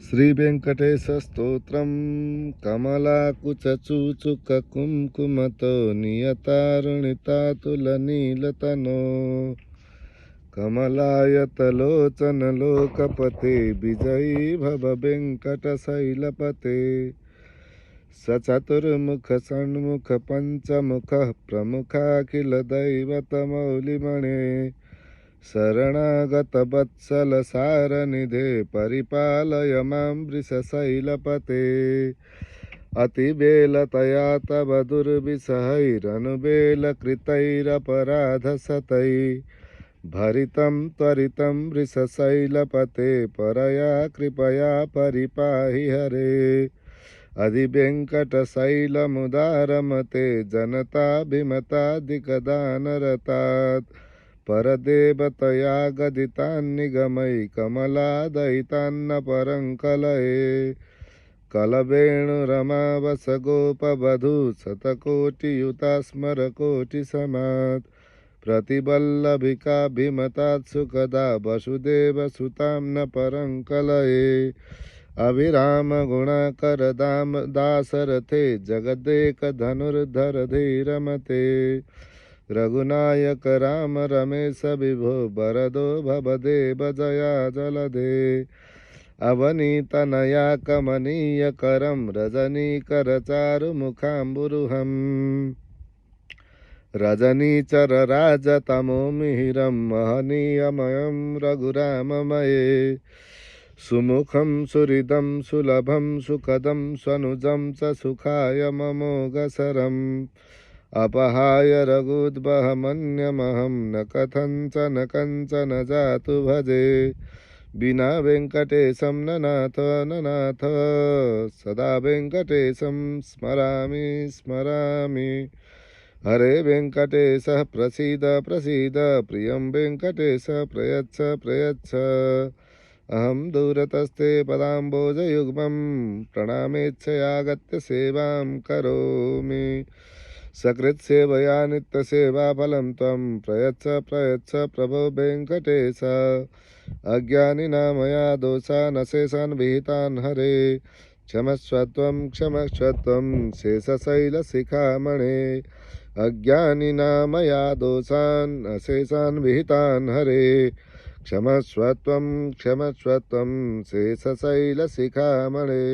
श्री वेंकटेश स्तोत्रम कमलाकुचूचुककुङ्कुमतो नियतारुणितातुलनीलतनो कमलायतलोचनलोकपते विजयी भव वेङ्कटशैलपते सचतुर्मुख षण्मुख पञ्चमुखः प्रमुखाखिलदैवतमौलिमणे शरणागतवत्सल सारनिधे परिपालय मां वृषशैलपते अतिबेलतया तव दुर्विसहैरनुबेलकृतैरपराधशतैः भरितं त्वरितं वृषशैलपते परया कृपया परिपाहि हरे अधिवेङ्कटशैलमुदारमते जनताभिमताधिकदानरतात् परदेवतया गदितान्निगमयि कमलादयितान्न परं कलये कलवेणुरमावसगोपवधू शतकोटियुता स्मरकोटिसमात् प्रतिवल्लभिकाभिमतात् सुखदा वसुदेवसुतां न परं कलये अभिराम गुणाकर दासरथे जगदेकधनुर्धर धीरमते रघुनायक राम रमेश विभो वरदो भवदेव जया जलधे अवनीतनया कमनीयकरं रजनीकरचारुमुखाम्बुरुहं रजनीचरराजतमो मिहिरं महनीयमयं रघुराममये सुमुखं सुहृदं सुलभं सुखदं स्वनुजं च सुखाय ममोघसरम् अपहाय रघुद्वहमन्यमहं न कथञ्चन कञ्चन जातु भजे विना वेङ्कटेशं ननाथ सदा वेङ्कटेशं स्मरामि स्मरामि हरे वेङ्कटेशः प्रसीद प्रसीद प्रियं वेङ्कटेश प्रयच्छ प्रयच्छ अहं दूरतस्ते पदाम्बोजयुग्मं प्रणामेच्छयागत्य सेवां करोमि सकृत्सेवया नित्यसेवाफलं त्वं प्रयच्छ प्रयच्छ प्रभो वेङ्कटेश अज्ञानिना मया दोषान् अशेषान् विहितान् हरे क्षमस्व त्वं शेषशैलशिखामणे अज्ञानिना मया दोषान् अशेषान् विहितान् हरे क्षमस्व त्वं शेषशैलशिखामणे।